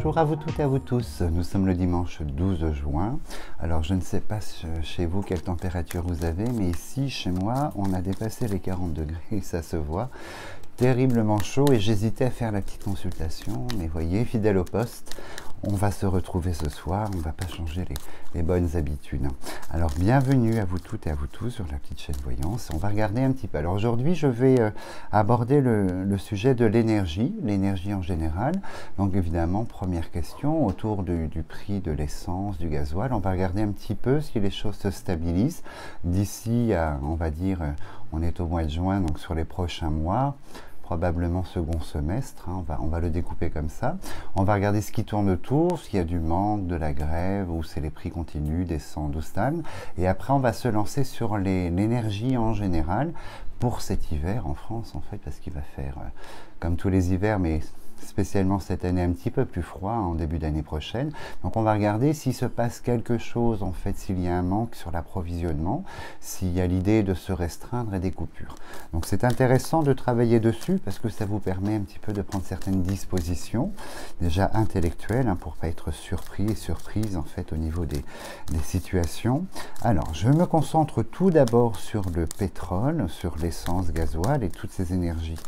Bonjour à vous toutes et à vous tous, nous sommes le dimanche 12 juin. Alors je ne sais pas chez vous quelle température vous avez, mais ici chez moi on a dépassé les 40 degrés, ça se voit. Terriblement chaud et j'hésitais à faire la petite consultation, mais voyez, fidèle au poste, on va se retrouver ce soir, on ne va pas changer les bonnes habitudes. Alors bienvenue à vous toutes et à vous tous sur la petite chaîne Voyance. On va regarder un petit peu. Alors aujourd'hui je vais aborder le sujet de l'énergie en général. Donc évidemment, première question, autour du prix de l'essence, du gasoil, on va regarder un petit peu si les choses se stabilisent. D'ici à, on va dire, on est au mois de juin, donc sur les prochains mois, probablement second semestre, hein, on va le découper comme ça. On va regarder ce qui tourne autour, s'il y a du manque, de la grève, ou c'est les prix continuent, descendent ou stagnent. Et après, on va se lancer sur l'énergie en général pour cet hiver en France, en fait, parce qu'il va faire, comme tous les hivers, mais spécialement cette année un petit peu plus froid en début d'année prochaine. Donc on va regarder s'il se passe quelque chose, en fait, s'il y a un manque sur l'approvisionnement, s'il y a l'idée de se restreindre et des coupures. Donc c'est intéressant de travailler dessus parce que ça vous permet un petit peu de prendre certaines dispositions, déjà intellectuelles, hein, pour ne pas être surpris et surprise en fait au niveau des situations. Alors je me concentre tout d'abord sur le pétrole, sur l'essence, gasoil et toutes ces énergies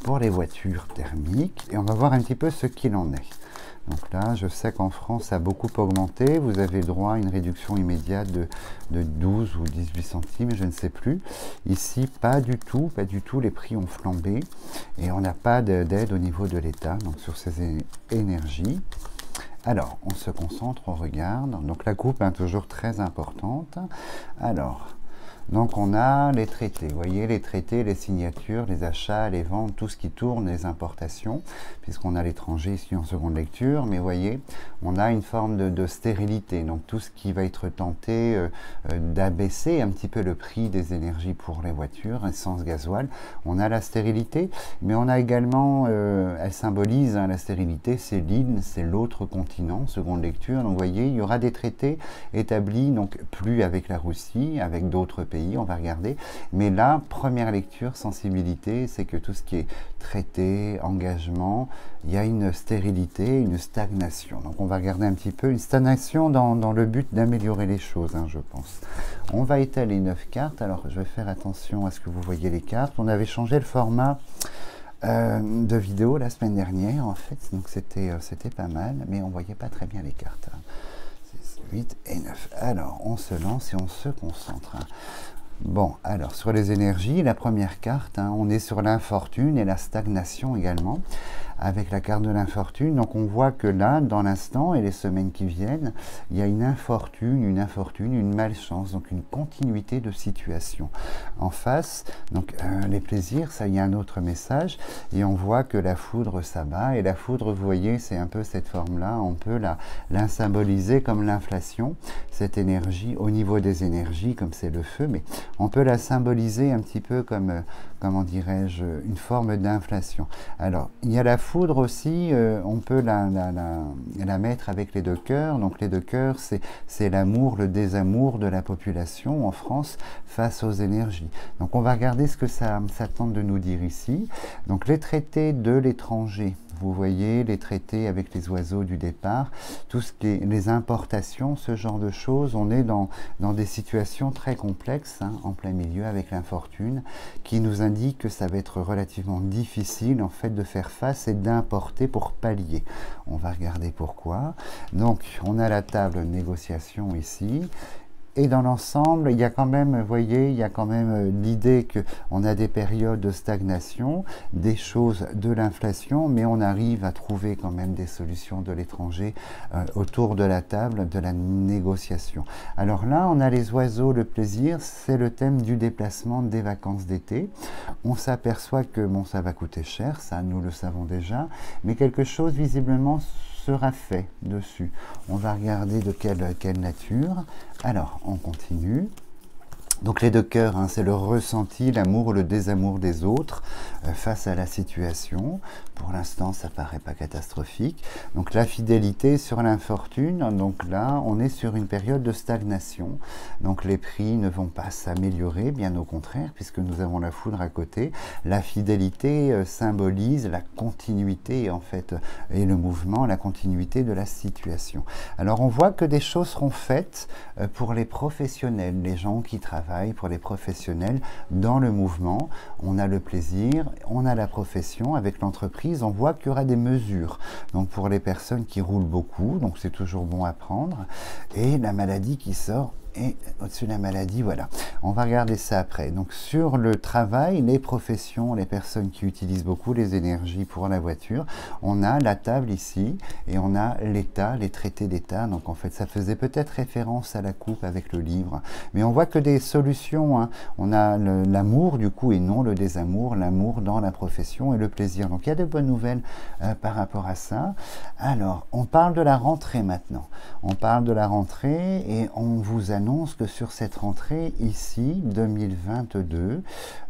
pour les voitures thermiques, et on va voir un petit peu ce qu'il en est. Donc là, je sais qu'en France, ça a beaucoup augmenté. Vous avez droit à une réduction immédiate de 12 ou 18 centimes, je ne sais plus. Ici, pas du tout, les prix ont flambé et on n'a pas d'aide au niveau de l'État, donc sur ces énergies. Alors, on se concentre, on regarde. Donc la coupe est toujours très importante. Alors, donc on a les traités, vous voyez, les traités, les signatures, les achats, les ventes, tout ce qui tourne, les importations, puisqu'on a l'étranger ici en seconde lecture, mais vous voyez, on a une forme de stérilité, donc tout ce qui va être tenté d'abaisser un petit peu le prix des énergies pour les voitures, essence, gasoil, on a la stérilité, mais on a également, elle symbolise, hein, la stérilité, c'est l'île, c'est l'autre continent, seconde lecture, donc vous voyez, il y aura des traités établis, donc plus avec la Russie, avec d'autres pays, on va regarder, mais là, première lecture, sensibilité, c'est que tout ce qui est traité, engagement, il y a une stérilité, une stagnation. Donc on va regarder un petit peu une stagnation dans le but d'améliorer les choses, hein, je pense. On va étaler 9 cartes, alors je vais faire attention à ce que vous voyez les cartes. On avait changé le format de vidéo la semaine dernière, en fait, donc c'était pas mal, mais on voyait pas très bien les cartes. 8 et 9. Alors, on se lance et on se concentre. Bon, alors, sur les énergies, la première carte, hein, on est sur l'infortune et la stagnation également, avec la carte de l'infortune. Donc, on voit que là, dans l'instant et les semaines qui viennent, il y a une infortune, une malchance, donc une continuité de situation. En face, donc, les plaisirs, ça, il y a un autre message, et on voit que la foudre s'abat, et la foudre, vous voyez, c'est un peu cette forme-là, on peut la symboliser comme l'inflation, cette énergie, au niveau des énergies, comme c'est le feu, mais on peut la symboliser un petit peu comme, comment dirais-je, une forme d'inflation. Alors, il y a la foudre aussi, on peut la mettre avec les deux cœurs. Donc les deux cœurs, c'est l'amour, le désamour de la population en France face aux énergies. Donc on va regarder ce que ça tente de nous dire ici. Donc les traités de l'étranger, vous voyez, les traités avec les oiseaux du départ, tout ce qui est les importations, ce genre de choses, on est dans des situations très complexes, hein, en plein milieu avec l'infortune, qui nous indique que ça va être relativement difficile en fait de faire face et d'importer pour pallier. On va regarder pourquoi. Donc on a la table de négociation ici. Et dans l'ensemble, il y a quand même, vous voyez, il y a quand même l'idée qu'on a des périodes de stagnation, des choses de l'inflation, mais on arrive à trouver quand même des solutions de l'étranger autour de la table de la négociation. Alors là, on a les oiseaux, le plaisir, c'est le thème du déplacement des vacances d'été. On s'aperçoit que, bon, ça va coûter cher, ça, nous le savons déjà, mais quelque chose visiblement sera fait dessus. On va regarder de quelle nature. Alors, on continue. Donc les deux cœurs, hein, c'est le ressenti, l'amour ou le désamour des autres face à la situation. Pour l'instant, ça paraît pas catastrophique. Donc la fidélité sur l'infortune, donc là, on est sur une période de stagnation. Donc les prix ne vont pas s'améliorer, bien au contraire, puisque nous avons la foudre à côté. La fidélité symbolise la continuité, en fait, et le mouvement, la continuité de la situation. Alors on voit que des choses seront faites pour les professionnels, les gens qui travaillent, pour les professionnels dans le mouvement. On a le plaisir, on a la profession avec l'entreprise, on voit qu'il y aura des mesures. Donc pour les personnes qui roulent beaucoup, donc c'est toujours bon à prendre. Et la maladie qui sort, et au-dessus de la maladie, voilà. On va regarder ça après. Donc sur le travail, les professions, les personnes qui utilisent beaucoup les énergies pour la voiture, on a la table ici et on a l'état, les traités d'état. Donc en fait, ça faisait peut-être référence à la coupe avec le livre. Mais on voit que des solutions, hein. On a l'amour du coup et non le désamour, l'amour dans la profession et le plaisir. Donc il y a de bonnes nouvelles par rapport à ça. Alors, on parle de la rentrée maintenant. On parle de la rentrée et on vous annonce que sur cette rentrée ici, 2022,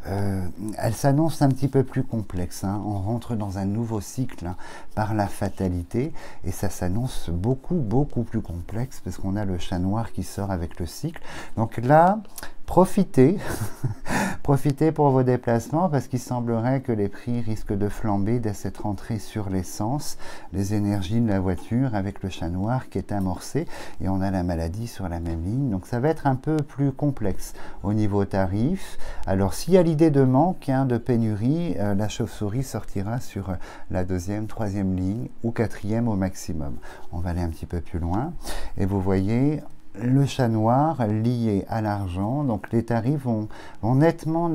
elle s'annonce un petit peu plus complexe. Hein. On rentre dans un nouveau cycle hein, par la fatalité et ça s'annonce beaucoup plus complexe parce qu'on a le chat noir qui sort avec le cycle. Donc là, profitez, profitez pour vos déplacements parce qu'il semblerait que les prix risquent de flamber dès cette rentrée sur l'essence, les énergies de la voiture avec le chat noir qui est amorcé et on a la maladie sur la même ligne. Donc ça va être un peu plus complexe au niveau tarif. Alors s'il y a l'idée de manque, hein, de pénurie, la chauve-souris sortira sur la deuxième, troisième ligne ou quatrième au maximum. On va aller un petit peu plus loin et vous voyez le chat noir lié à l'argent, donc les tarifs vont nettement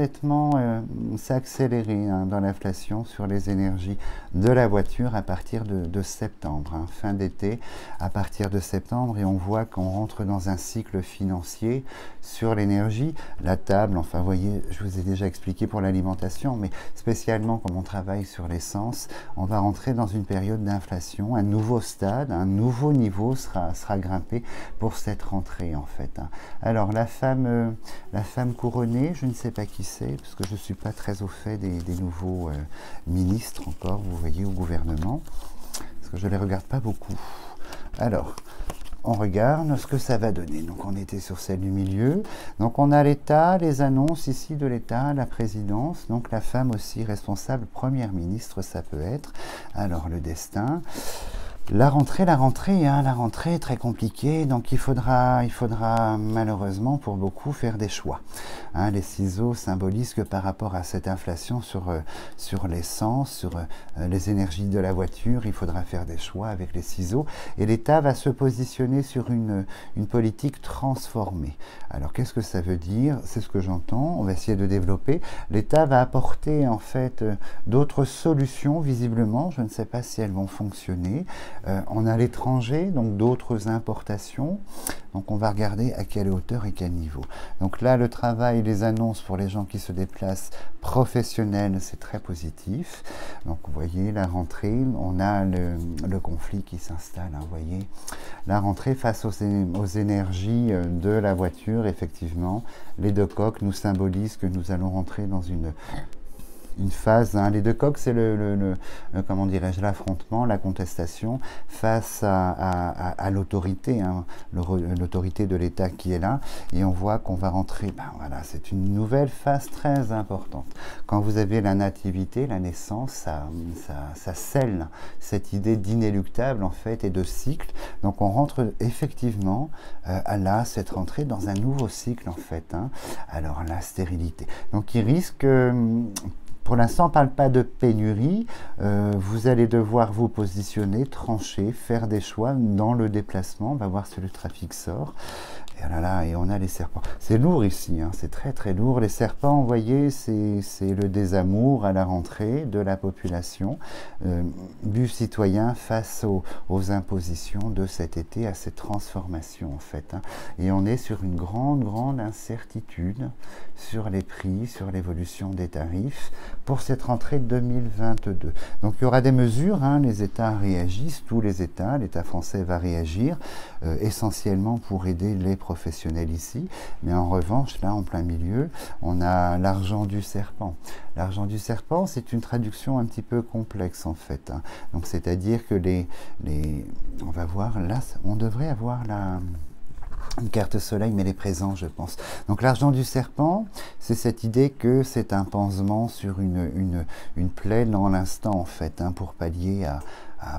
s'accélérer hein, dans l'inflation sur les énergies de la voiture à partir de septembre, hein, fin d'été, à partir de septembre, et on voit qu'on rentre dans un cycle financier sur l'énergie, la table, enfin vous voyez, je vous ai déjà expliqué pour l'alimentation, mais spécialement comme on travaille sur l'essence, on va rentrer dans une période d'inflation, un nouveau stade, un nouveau niveau sera grimpé pour cette rentrée en fait. Hein. Alors la femme couronnée, je ne sais pas qui c'est, parce que je ne suis pas très au fait des nouveaux ministres encore, vous voyez, au gouvernement, parce que je ne les regarde pas beaucoup. Alors, on regarde ce que ça va donner. Donc on était sur celle du milieu. Donc on a l'État, les annonces ici de l'État, la présidence, donc la femme aussi responsable, première ministre ça peut être. Alors le destin. La rentrée est très compliquée, donc il faudra malheureusement pour beaucoup faire des choix. Hein, les ciseaux symbolisent que par rapport à cette inflation sur l'essence, sur les énergies de la voiture, il faudra faire des choix avec les ciseaux. Et l'État va se positionner sur une politique transformée. Alors qu'est-ce que ça veut dire? C'est ce que j'entends, on va essayer de développer. L'État va apporter en fait d'autres solutions visiblement, je ne sais pas si elles vont fonctionner. On a l'étranger, donc d'autres importations. Donc on va regarder à quelle hauteur et quel niveau. Donc là, le travail, les annonces pour les gens qui se déplacent professionnels, c'est très positif. Donc vous voyez, la rentrée, on a le conflit qui s'installe. Hein, vous voyez, la rentrée face aux énergies de la voiture, effectivement. Les deux coques nous symbolisent que nous allons rentrer dans une phase, hein. Les deux coques, c'est comment dirais-je, l'affrontement, la contestation face à l'autorité, hein, l'autorité de l'État qui est là, et on voit qu'on va rentrer, ben voilà, c'est une nouvelle phase très importante. Quand vous avez la nativité, la naissance, ça scelle cette idée d'inéluctable en fait et de cycle, donc on rentre effectivement là, cette rentrée dans un nouveau cycle en fait, hein. Alors la stérilité, donc il risque pour l'instant, on ne parle pas de pénurie. Vous allez devoir vous positionner, trancher, faire des choix dans le déplacement. On va voir si le trafic sort. Et là, là, et on a les serpents. C'est lourd ici, hein, c'est très lourd. Les serpents, vous voyez, c'est le désamour à la rentrée de la population, du citoyen face aux impositions de cet été, à cette transformation en fait. Hein. Et on est sur une grande incertitude sur les prix, sur l'évolution des tarifs. pour cette rentrée 2022. Donc il y aura des mesures, hein, les États réagissent, tous les États, l'État français va réagir, essentiellement pour aider les professionnels ici, mais en revanche, là, en plein milieu, on a l'argent du serpent. L'argent du serpent, c'est une traduction un petit peu complexe, en fait, hein. Donc c'est-à-dire que on va voir, là, on devrait avoir une carte soleil, mais les présents, je pense. Donc l'argent du serpent, c'est cette idée que c'est un pansement sur une plaie dans l'instant, en fait, hein, pour pallier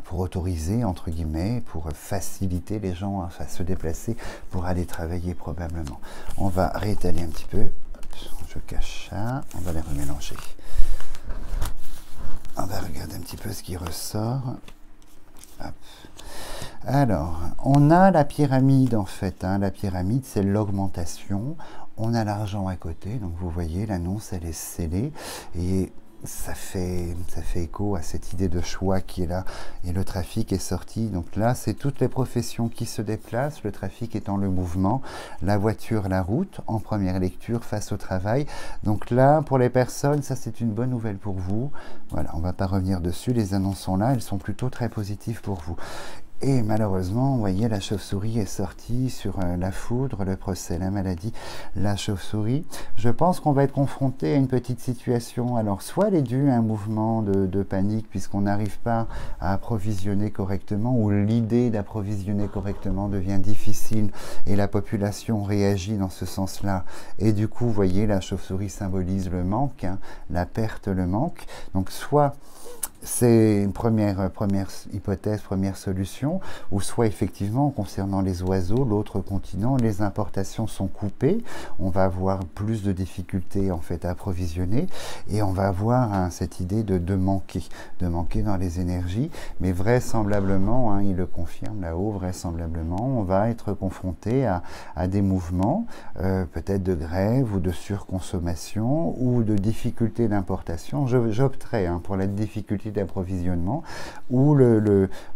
pour autoriser, entre guillemets, pour faciliter les gens à se déplacer, pour aller travailler probablement. On va réétaler un petit peu. Je cache ça, on va les remélanger. On va regarder un petit peu ce qui ressort. Hop. Alors, on a la pyramide en fait, hein. La pyramide, c'est l'augmentation. On a l'argent à côté, donc vous voyez, l'annonce, elle est scellée. Et ça fait écho à cette idée de choix qui est là. Et le trafic est sorti. Donc là, c'est toutes les professions qui se déplacent, le trafic étant le mouvement, la voiture, la route, en première lecture face au travail. Donc là, pour les personnes, ça c'est une bonne nouvelle pour vous. Voilà, on ne va pas revenir dessus, les annonces sont là, elles sont plutôt très positives pour vous. Et malheureusement, vous voyez, la chauve-souris est sortie sur la foudre, le procès, la maladie, la chauve-souris. Je pense qu'on va être confronté à une petite situation. Alors, soit elle est due à un mouvement de panique, puisqu'on n'arrive pas à approvisionner correctement, ou l'idée d'approvisionner correctement devient difficile, et la population réagit dans ce sens-là. Et du coup, vous voyez, la chauve-souris symbolise le manque, hein, la perte, le manque. Donc, soit c'est une première hypothèse, première solution, ou soit effectivement, concernant les oiseaux, l'autre continent, les importations sont coupées, on va avoir plus de difficultés en fait à approvisionner, et on va avoir hein, cette idée de manquer dans les énergies, mais vraisemblablement, hein, il le confirme là-haut, vraisemblablement, on va être confronté à des mouvements, peut-être de grève, ou de surconsommation, ou de difficultés d'importation. J'opterais hein, pour la difficulté d'approvisionnement, où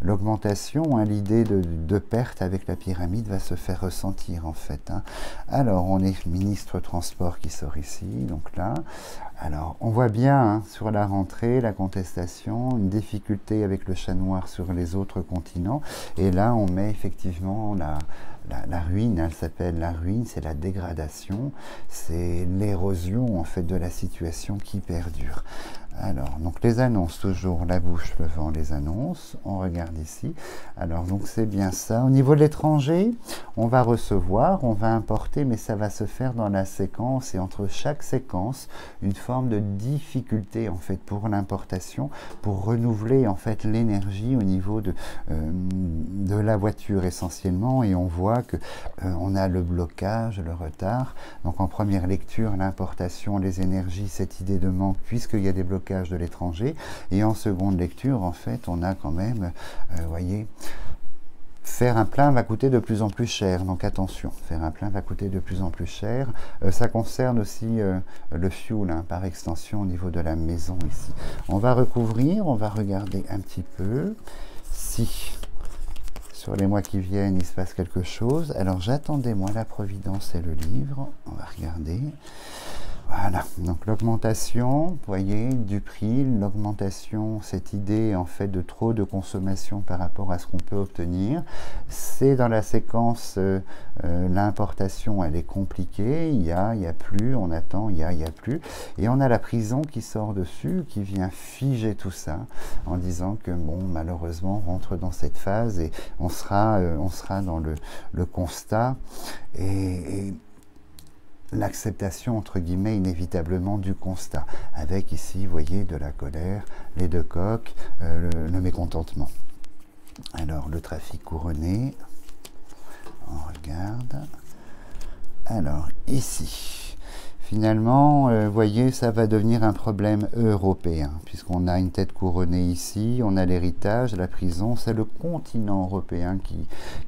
l'augmentation, hein, l'idée de perte avec la pyramide va se faire ressentir en fait, hein. Alors on est ministre transport qui sort ici, donc là, alors on voit bien hein, sur la rentrée, la contestation, une difficulté avec le chat noir sur les autres continents, et là on met effectivement la ruine, elle s'appelle la ruine, c'est la dégradation, c'est l'érosion en fait de la situation qui perdure. Alors, donc les annonces, toujours la bouche, le vent, les annonces. On regarde ici. Alors, donc c'est bien ça. Au niveau de l'étranger, on va recevoir, on va importer, mais ça va se faire dans la séquence. Et entre chaque séquence, une forme de difficulté, en fait, pour l'importation, pour renouveler, en fait, l'énergie au niveau de la voiture, essentiellement. Et on voit que on a le blocage, le retard. Donc, en première lecture, l'importation, les énergies, cette idée de manque, puisqu'il y a des blocages de l'étranger, et en seconde lecture, en fait, on a quand même, voyez, faire un plein va coûter de plus en plus cher, donc attention, faire un plein va coûter de plus en plus cher. Ça concerne aussi le fuel, hein, par extension, au niveau de la maison ici. On va recouvrir, on va regarder un petit peu si sur les mois qui viennent, il se passe quelque chose. Alors j'attendais, moi, la Providence et le livre. On va regarder. Voilà, donc l'augmentation, vous voyez, du prix, l'augmentation, cette idée en fait de trop de consommation par rapport à ce qu'on peut obtenir, c'est dans la séquence, l'importation, elle est compliquée, il y a plus, on attend, il y a plus, et on a la prison qui sort dessus, qui vient figer tout ça, en disant que bon, malheureusement, on rentre dans cette phase, et on sera dans le constat, et l'acceptation, entre guillemets, inévitablement du constat, avec ici, vous voyez, de la colère, les deux coques, le mécontentement. Alors, le trafic couronné, on regarde. Alors, ici, finalement, vous voyez, ça va devenir un problème européen, puisqu'on a une tête couronnée ici, on a l'héritage, la prison, c'est le continent européen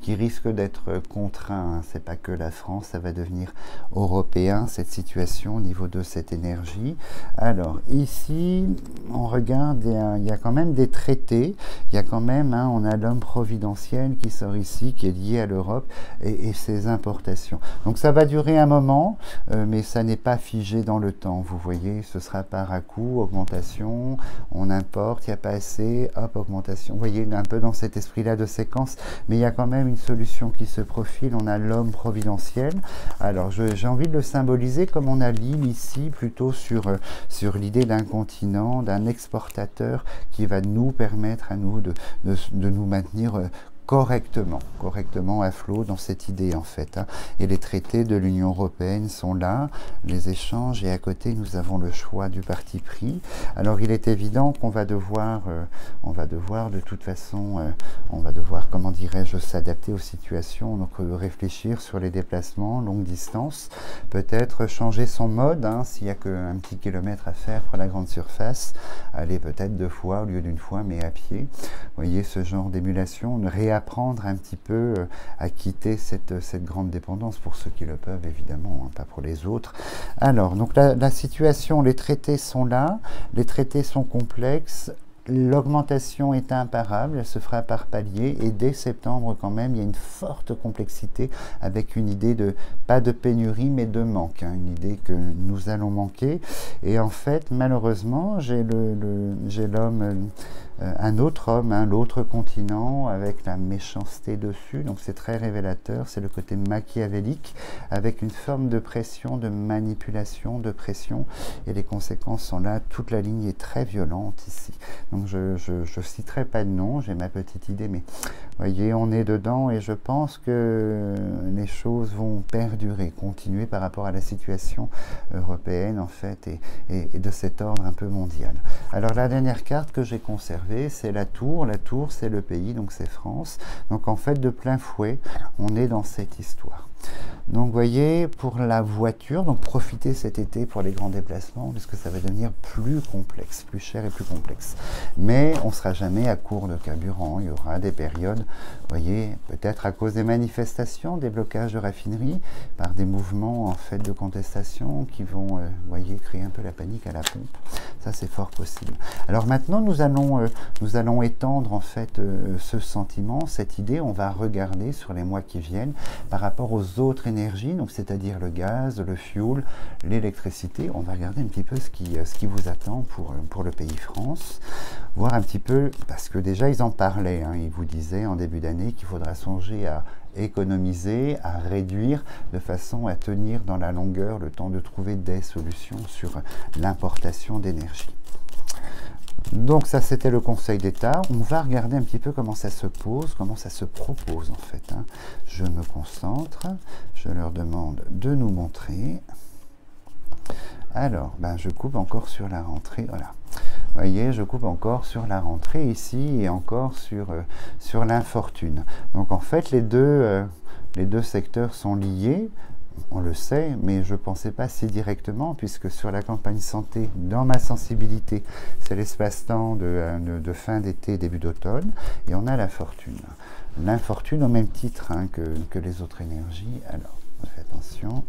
qui risque d'être contraint, hein. C'est pas que la France, ça va devenir européen, cette situation au niveau de cette énergie. Alors, ici, on regarde, il y a quand même des traités, il y a quand même, hein, on a l'homme providentiel qui sort ici, qui est lié à l'Europe et ses importations. Donc ça va durer un moment, mais ça n'est pas pas figé dans le temps, vous voyez, ce sera par à-coup, augmentation, on importe, il n'y a pas assez, hop, augmentation. Vous voyez, un peu dans cet esprit-là de séquence, mais il y a quand même une solution qui se profile, on a l'homme providentiel. Alors, j'ai envie de le symboliser comme on a l'île ici, plutôt sur l'idée d'un continent, d'un exportateur qui va nous permettre à nous de nous maintenir correctement à flot dans cette idée en fait. Hein. Et les traités de l'Union européenne sont là, les échanges, et à côté nous avons le choix du parti pris. Alors il est évident qu'on va devoir, de toute façon, on va devoir, comment dirais-je, s'adapter aux situations, donc réfléchir sur les déplacements, longue distance, peut-être changer son mode, hein, s'il n'y a qu'un petit kilomètre à faire pour la grande surface, aller peut-être 2 fois au lieu d'une fois, mais à pied. Vous voyez ce genre d'émulation, apprendre un petit peu à quitter cette grande dépendance pour ceux qui le peuvent, évidemment, hein, pas pour les autres. Alors, donc la situation, les traités sont là, les traités sont complexes, l'augmentation est imparable, elle se fera par palier, et dès septembre quand même, il y a une forte complexité avec une idée de, pas de pénurie, mais de manque, hein, une idée que nous allons manquer. Et en fait, malheureusement, j'ai l'homme... un autre homme, hein, l'autre continent, avec la méchanceté dessus, donc c'est très révélateur, c'est le côté machiavélique, avec une forme de pression, de manipulation, de pression, et les conséquences sont là, toute la ligne est très violente ici. Donc je citerai pas de nom, j'ai ma petite idée, mais vous voyez, on est dedans, et je pense que les choses vont perdurer, continuer par rapport à la situation européenne, en fait, et de cet ordre un peu mondial. Alors la dernière carte que j'ai conservée, c'est la tour. La tour, c'est le pays, donc c'est France. Donc en fait, de plein fouet, on est dans cette histoire. Donc vous voyez, pour la voiture, donc profitez cet été pour les grands déplacements, puisque ça va devenir plus complexe, plus cher et plus complexe. Mais on ne sera jamais à court de carburant, il y aura des périodes, vous voyez, peut-être à cause des manifestations, des blocages de raffineries, par des mouvements en fait de contestation qui vont, vous voyez, créer un peu la panique à la pompe. Ça, c'est fort possible. Alors maintenant, nous allons étendre en fait ce sentiment, cette idée, on va regarder sur les mois qui viennent par rapport aux autres énergies, donc c'est-à-dire le gaz, le fuel, l'électricité. On va regarder un petit peu ce qui vous attend pour le pays France, voir un petit peu, parce que déjà ils en parlaient, hein, ils vous disaient en début d'année qu'il faudra songer à économiser, à réduire, de façon à tenir dans la longueur le temps de trouver des solutions sur l'importation d'énergie. Donc ça, c'était le Conseil d'État. On va regarder un petit peu comment ça se pose, comment ça se propose en fait. Hein. Je me concentre, je leur demande de nous montrer. Alors, ben, je coupe encore sur la rentrée, voilà. Vous voyez, je coupe encore sur la rentrée ici et encore sur l'infortune. Donc en fait, les deux secteurs sont liés. On le sait, mais je ne pensais pas si directement, puisque sur la campagne santé, dans ma sensibilité, c'est l'espace-temps de fin d'été, début d'automne, et on a la fortune. L'infortune au même titre hein, que les autres énergies. Alors, faites attention.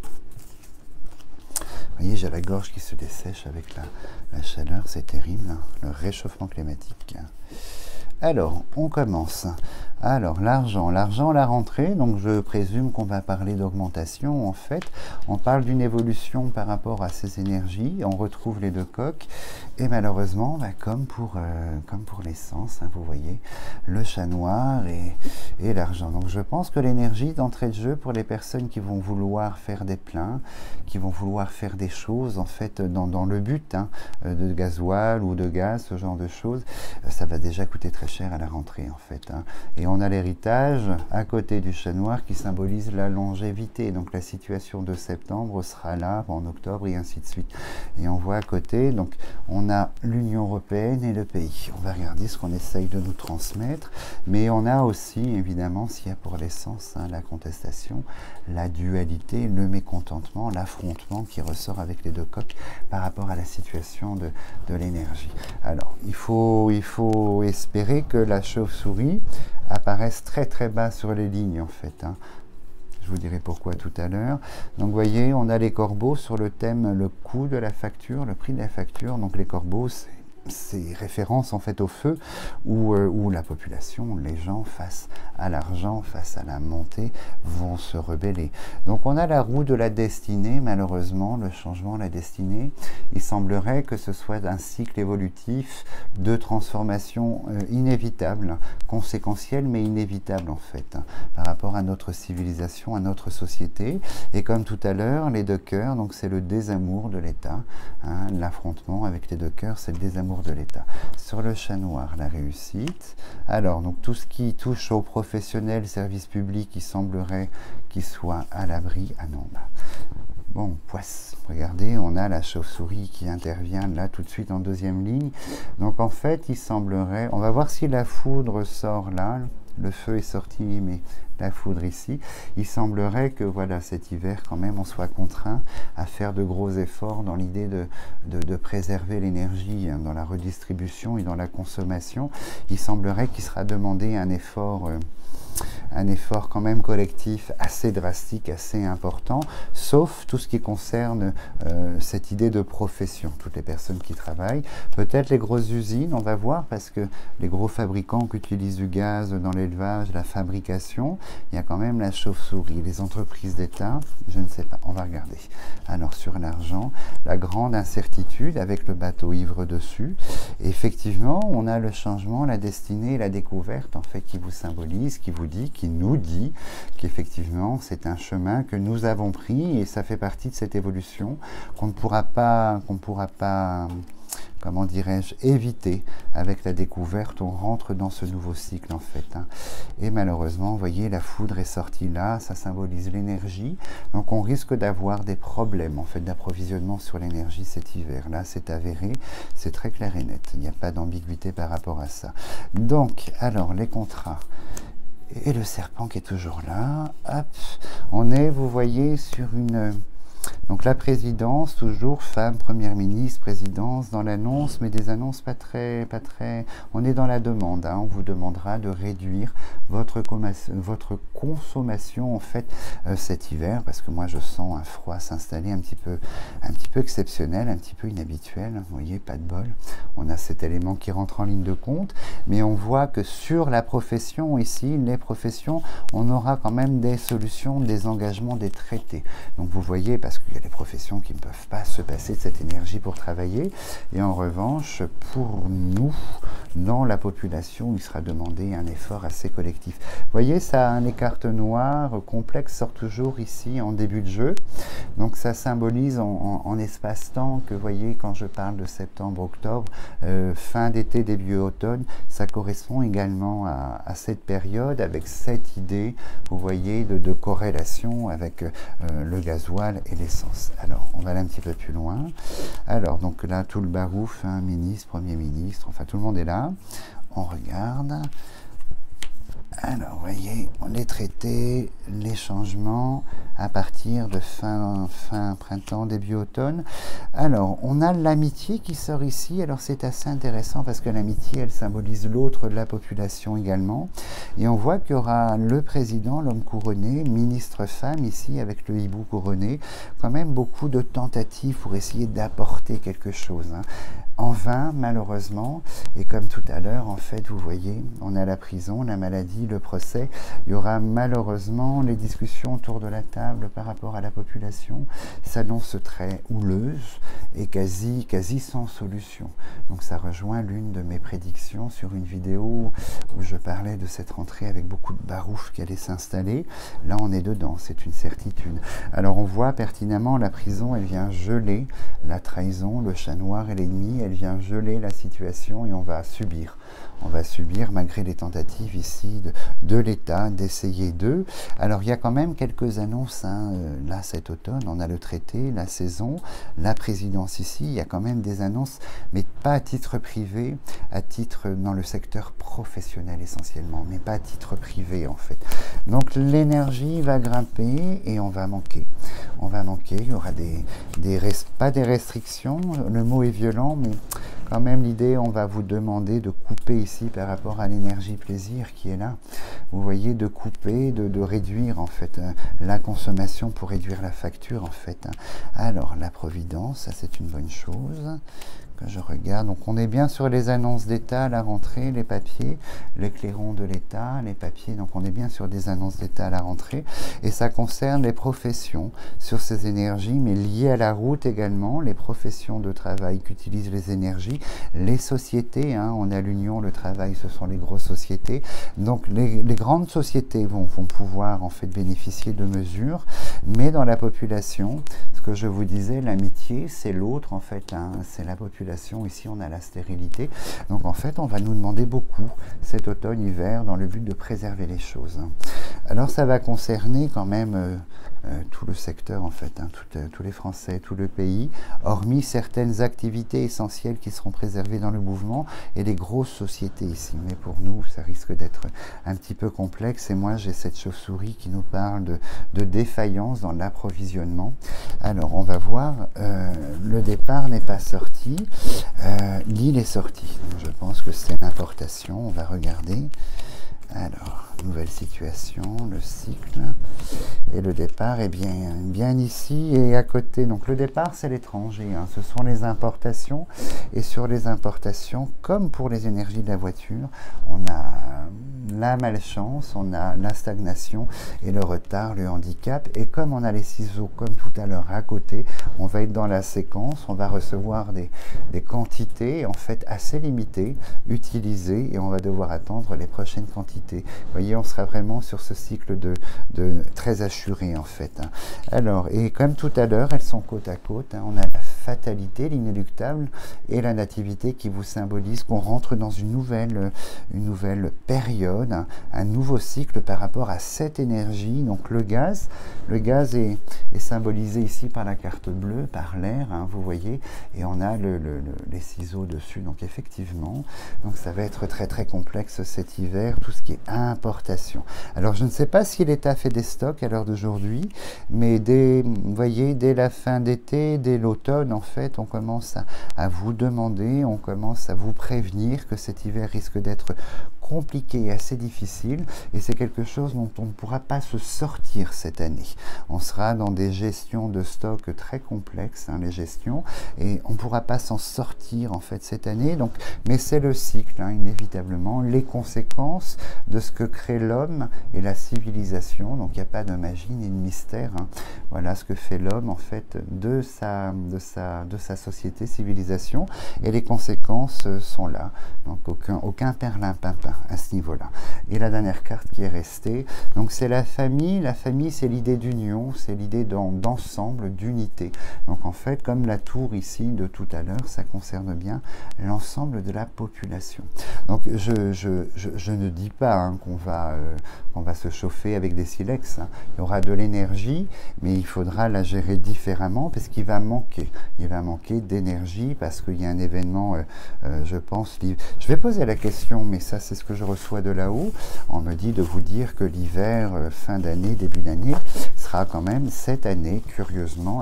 Vous voyez, j'ai la gorge qui se dessèche avec la chaleur, c'est terrible, hein, le réchauffement climatique. Alors, on commence. Alors, l'argent, la rentrée, donc je présume qu'on va parler d'augmentation, en fait. On parle d'une évolution par rapport à ces énergies, on retrouve les deux coques, et malheureusement, bah, comme pour l'essence, hein, vous voyez, le chat noir et l'argent. Donc je pense que l'énergie d'entrée de jeu, pour les personnes qui vont vouloir faire des pleins, qui vont vouloir faire des choses, en fait, dans le but hein, de gasoil ou de gaz, ce genre de choses, ça va déjà coûter très cher à la rentrée, en fait. Hein. Et on a l'héritage à côté du chat noir qui symbolise la longévité. Donc la situation de septembre sera là en octobre et ainsi de suite. Et on voit à côté, donc on a l'Union européenne et le pays. On va regarder ce qu'on essaye de nous transmettre. Mais on a aussi, évidemment, s'il y a pour l'essence, hein, la contestation, la dualité, le mécontentement, l'affrontement qui ressort avec les deux coques par rapport à la situation de l'énergie. Alors, il faut espérer que la chauve-souris apparaissent très très bas sur les lignes en fait. Hein. Je vous dirai pourquoi tout à l'heure. Donc vous voyez, on a les corbeaux sur le thème le coût de la facture, le prix de la facture. Donc les corbeaux, ces références en fait au feu, où la population, les gens face à l'argent, face à la montée, vont se rebeller. Donc on a la roue de la destinée, malheureusement, le changement, la destinée. Il semblerait que ce soit un cycle évolutif de transformation inévitable, conséquentielle mais inévitable en fait, hein, par rapport à notre civilisation, à notre société. Et comme tout à l'heure, les deux cœurs, donc c'est le désamour de l'État, hein, l'affrontement avec les deux cœurs, c'est le désamour de l'État. Sur le chat noir, la réussite. Alors, donc tout ce qui touche aux professionnels, services publics, il semblerait qu'ils soient à l'abri. Ah non, bah, bon, poisse, regardez, on a la chauve-souris qui intervient là tout de suite en deuxième ligne. Donc en fait, il semblerait, on va voir si la foudre sort là, le feu est sorti, mais la foudre ici. Il semblerait que voilà, cet hiver quand même, on soit contraint à faire de gros efforts dans l'idée de préserver l'énergie, hein, dans la redistribution et dans la consommation. Il semblerait qu'il sera demandé un effort quand même collectif assez drastique, assez important, sauf tout ce qui concerne cette idée de profession, toutes les personnes qui travaillent. Peut-être les grosses usines, on va voir, parce que les gros fabricants qui utilisent du gaz dans l'élevage, la fabrication, il y a quand même la chauve-souris. Les entreprises d'État, je ne sais pas, on va regarder. Alors sur l'argent, la grande incertitude avec le bateau ivre dessus. Et effectivement, on a le changement, la destinée, la découverte, en fait, qui vous symbolise, qui vous dit, qui nous dit qu'effectivement c'est un chemin que nous avons pris et ça fait partie de cette évolution qu'on ne pourra pas, comment dirais-je, éviter avec la découverte. On rentre dans ce nouveau cycle en fait, hein. Et malheureusement, vous voyez, la foudre est sortie là, ça symbolise l'énergie, donc on risque d'avoir des problèmes en fait d'approvisionnement sur l'énergie cet hiver. Là, c'est avéré, c'est très clair et net, il n'y a pas d'ambiguïté par rapport à ça. Donc, alors, les contrats. Et le serpent qui est toujours là. Hop. On est, vous voyez, sur une... Donc la présidence, toujours femme, première ministre, présidence, dans l'annonce, mais des annonces pas très... On est dans la demande, hein. On vous demandera de réduire votre consommation, en fait, cet hiver, parce que moi je sens un froid s'installer un petit peu exceptionnel, un petit peu inhabituel. Vous voyez, pas de bol. On a cet élément qui rentre en ligne de compte, mais on voit que sur la profession, ici, les professions, on aura quand même des solutions, des engagements, des traités. Donc vous voyez, parce qu'il y a des professions qui ne peuvent pas se passer de cette énergie pour travailler, et en revanche, pour nous, dans la population, il sera demandé un effort assez collectif. Vous voyez, ça, les cartes noires complexes sortent toujours ici en début de jeu, donc ça symbolise en espace-temps que, vous voyez, quand je parle de septembre-octobre, fin d'été, début automne, ça correspond également à cette période, avec cette idée, vous voyez, de corrélation avec le gasoil et l'essence. Alors, on va aller un petit peu plus loin. Alors, donc là, tout le barouf, hein, ministre, premier ministre, enfin, tout le monde est là. On regarde. Alors, vous voyez, les traités, les changements à partir de fin printemps, début automne. Alors, on a l'amitié qui sort ici. Alors, c'est assez intéressant parce que l'amitié, elle symbolise l'autre de la population également. Et on voit qu'il y aura le président, l'homme couronné, ministre femme ici avec le hibou couronné. Quand même beaucoup de tentatives pour essayer d'apporter quelque chose, hein. En vain, malheureusement, et comme tout à l'heure, en fait, vous voyez, on a la prison, la maladie, le procès. Il y aura malheureusement les discussions autour de la table par rapport à la population s'annoncent très houleuses et quasi sans solution. Donc ça rejoint l'une de mes prédictions sur une vidéo où je parlais de cette rentrée avec beaucoup de barouf qui allait s'installer. Là, on est dedans, c'est une certitude. Alors on voit pertinemment la prison, elle vient geler la trahison, le chat noir et l'ennemi. Elle vient geler la situation et on va subir. On va subir malgré les tentatives ici de l'État d'essayer d'eux. Alors il y a quand même quelques annonces, hein, là cet automne, on a le traité, la saison, la présidence ici, il y a quand même des annonces, mais pas à titre privé, à titre dans le secteur professionnel essentiellement, mais pas à titre privé en fait. Donc l'énergie va grimper et on va manquer. On va manquer, il y aura pas des restrictions, le mot est violent, mais quand même l'idée, on va vous demander de couper ici par rapport à l'énergie plaisir qui est là. Vous voyez, de couper, de réduire en fait la consommation pour réduire la facture en fait. Alors la providence, ça c'est une bonne chose. que je regarde. Donc on est bien sur les annonces d'État, la rentrée, les papiers, les clairons de l'État, les papiers. Donc on est bien sur des annonces d'État à la rentrée. Et ça concerne les professions sur ces énergies, mais liées à la route également, les professions de travail qui utilisent les énergies, les sociétés, hein, on a l'union, le travail, ce sont les grosses sociétés. Donc les grandes sociétés vont pouvoir en fait bénéficier de mesures, mais dans la population, ce que je vous disais, l'amitié, c'est l'autre en fait, hein, c'est la population. Ici, on a la stérilité. Donc en fait, on va nous demander beaucoup cet automne-hiver dans le but de préserver les choses. Alors ça va concerner quand même tout le secteur en fait, hein, tous les Français, tout le pays, hormis certaines activités essentielles qui seront préservées dans le mouvement et les grosses sociétés ici. Mais pour nous, ça risque d'être un petit peu complexe. Et moi, j'ai cette chauve-souris qui nous parle de défaillance dans l'approvisionnement. Alors, on va voir, le départ n'est pas sorti, l'île est sortie. Donc, je pense que c'est l'importation. On va regarder. Alors, nouvelle situation, le cycle, et le départ est bien ici et à côté. Donc le départ, c'est l'étranger, hein. Ce sont les importations, et sur les importations, comme pour les énergies de la voiture, on a la malchance, on a la stagnation et le retard, le handicap. Et comme on a les ciseaux, comme tout à l'heure, à côté, on va être dans la séquence, on va recevoir des quantités en fait assez limitées, utilisées, et on va devoir attendre les prochaines quantités. Vous voyez, on sera vraiment sur ce cycle de très assuré en fait, hein. Alors, et comme tout à l'heure, elles sont côte à côte, hein. On a la fatalité, l'inéluctable, et la nativité qui vous symbolise qu'on rentre dans une nouvelle période, hein, un nouveau cycle par rapport à cette énergie. Donc le gaz est symbolisé ici par la carte bleue, par l'air, hein, vous voyez, et on a les ciseaux dessus. Donc effectivement, donc ça va être très très complexe cet hiver, tout ce qui est importation. Alors je ne sais pas si l'État fait des stocks à l'heure d'aujourd'hui, mais vous voyez, dès la fin d'été, dès l'automne, en fait, on commence à vous demander, on commence à vous prévenir que cet hiver risque d'être compliqué et assez difficile, et c'est quelque chose dont on ne pourra pas se sortir cette année. On sera dans des gestions de stock très complexes, hein, les gestions, et on ne pourra pas s'en sortir en fait cette année. Donc, mais c'est le cycle, hein, inévitablement, les conséquences de ce que crée l'homme et la civilisation. Donc il n'y a pas de magie ni de mystère, hein. Voilà ce que fait l'homme en fait de sa société, civilisation, et les conséquences sont là. Donc aucun perlimpinpin à ce niveau-là. Et la dernière carte qui est restée, donc c'est la famille. La famille, c'est l'idée d'union, c'est l'idée d'ensemble, d'unité. Donc en fait, comme la tour ici de tout à l'heure, ça concerne bien l'ensemble de la population. Donc je ne dis pas, hein, qu'on va se chauffer avec des silex, hein. Il y aura de l'énergie, mais il faudra la gérer différemment, parce qu'il va manquer. Il va manquer d'énergie parce qu'il y a un événement, je pense. Je vais poser la question, mais ça c'est ce que je reçois de là-haut. On me dit de vous dire que l'hiver, fin d'année, début d'année, sera quand même cette année, curieusement,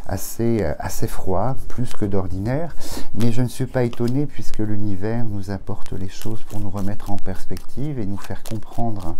assez froid, plus que d'ordinaire, mais je ne suis pas étonné puisque l'univers nous apporte les choses pour nous remettre en perspective et nous faire comprendre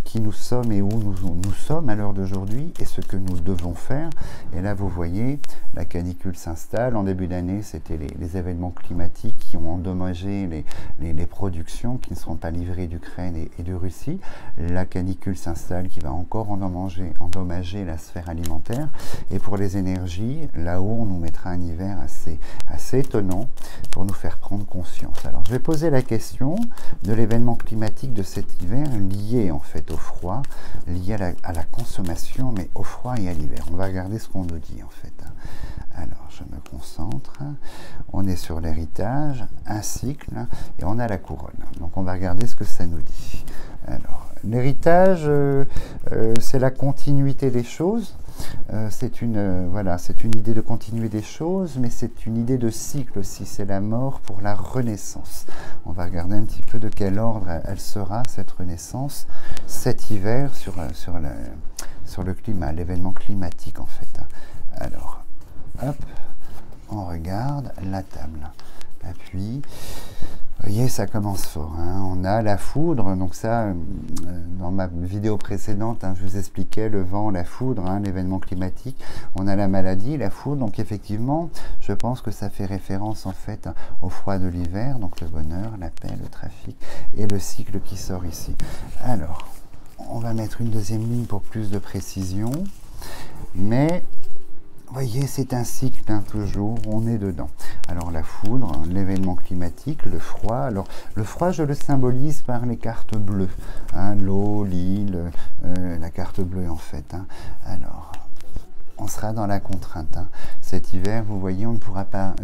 qui nous sommes et où nous sommes à l'heure d'aujourd'hui et ce que nous devons faire. Et là, vous voyez, la canicule s'installe. En début d'année, c'était les événements climatiques qui ont endommagé les productions qui ne seront pas livrées d'Ukraine et de Russie. La canicule s'installe qui va encore endommager la sphère alimentaire. Et pour les énergies, là-haut, on nous mettra un hiver assez étonnant pour nous faire prendre conscience. Alors, je vais poser la question de l'événement climatique de cet hiver lié en fait au froid, lié à la consommation, mais au froid et à l'hiver. On va regarder ce qu'on nous dit en fait. Alors, je me concentre. On est sur l'héritage, un cycle, et on a la couronne. Donc, on va regarder ce que ça nous dit. Alors, l'héritage, c'est la continuité des choses. C'est une idée de continuer des choses, mais c'est une idée de cycle aussi. C'est la mort pour la renaissance. On va regarder un petit peu de quel ordre elle sera, cette renaissance, cet hiver, sur le climat, l'événement climatique en fait. Alors, hop, on regarde la table. Appui. Vous voyez, ça commence fort, hein. On a la foudre, donc ça, dans ma vidéo précédente, hein, je vous expliquais le vent, la foudre, hein, l'événement climatique. On a la maladie, la foudre, donc effectivement, je pense que ça fait référence en fait au froid de l'hiver, donc le bonheur, la paix, le trafic et le cycle qui sort ici. Alors, on va mettre une deuxième ligne pour plus de précision, mais... Vous voyez, c'est un cycle, hein, toujours, on est dedans. Alors la foudre, l'événement climatique, le froid. Alors le froid, je le symbolise par les cartes bleues. Hein, l'eau, l'île, la carte bleue en fait. Hein. Alors, on sera dans la contrainte. Hein. Cet hiver, vous voyez, on ne pourra pas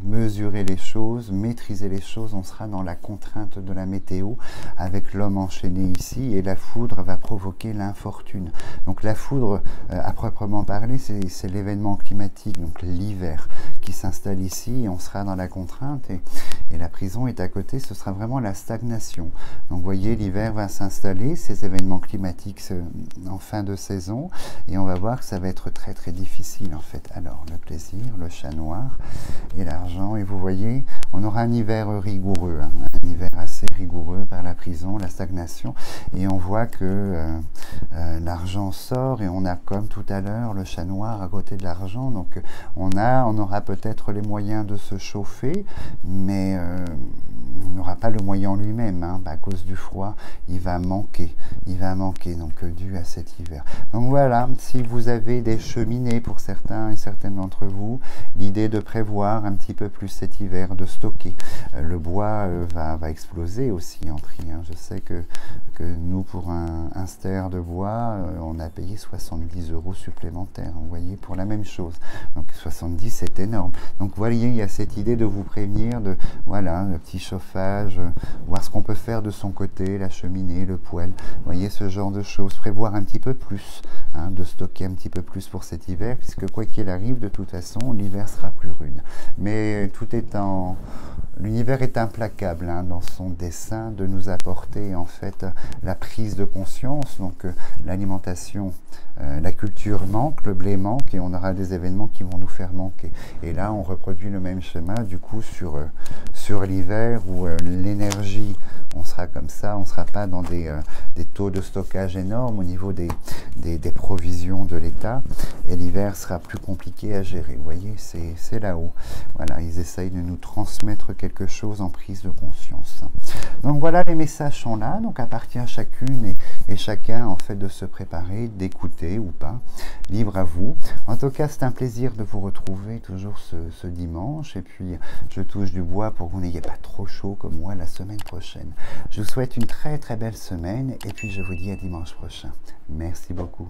mesurer les choses, maîtriser les choses. On sera dans la contrainte de la météo avec l'homme enchaîné ici et la foudre va provoquer l'infortune. Donc la foudre, à proprement parler, c'est l'événement climatique, donc l'hiver qui s'installe ici et on sera dans la contrainte et la prison est à côté. Ce sera vraiment la stagnation. Donc vous voyez, l'hiver va s'installer, ces événements climatiques en fin de saison et on va voir que ça va être très difficile en fait. Alors le plaisir, le chat noir et l'argent, et vous voyez, on aura un hiver rigoureux, hein, un hiver assez rigoureux par la prison, la stagnation, et on voit que l'argent sort et on a comme tout à l'heure le chat noir à côté de l'argent, donc on aura peut-être les moyens de se chauffer, mais on n'aura pas le moyen en lui-même, hein, à cause du froid, il va manquer, donc dû à cet hiver. Donc voilà, si vous avez des cheminées pour certains et certaines d'entre vous, l'idée de prévoir un petit peu plus cet hiver, de stocker. Le bois va exploser aussi en prix, hein. Je sais que nous, pour un ster de bois, on a payé 70 € supplémentaires, vous voyez, pour la même chose. Donc 70, c'est énorme. Donc vous voyez, il y a cette idée de vous prévenir de, voilà, le petit chauffage, voir ce qu'on peut faire de son côté, la cheminée, le poêle, vous voyez, ce genre de choses, prévoir un petit peu plus, hein, de stocker un petit peu plus pour cet hiver, puisque quoi qu'il arrive, de toute façon, l'hiver sera plus rude. Mais tout est en... L'univers est implacable, hein, dans son dessein de nous apporter en fait la prise de conscience. Donc l'alimentation, la culture manque, le blé manque et on aura des événements qui vont nous faire manquer. Et là on reproduit le même schéma du coup sur l'hiver où l'énergie, on sera comme ça, on ne sera pas dans des taux de stockage énormes au niveau des provisions de l'État et l'hiver sera plus compliqué à gérer. Vous voyez, c'est là-haut. Voilà, ils essayent de nous transmettre quelque chose en prise de conscience. Donc voilà, les messages sont là, donc appartient à chacune et chacun en fait de se préparer, d'écouter ou pas, libre à vous. En tout cas, c'est un plaisir de vous retrouver toujours ce dimanche et puis je touche du bois pour que vous n'ayez pas trop chaud comme moi la semaine prochaine. Je vous souhaite une très belle semaine et puis je vous dis à dimanche prochain. Merci beaucoup.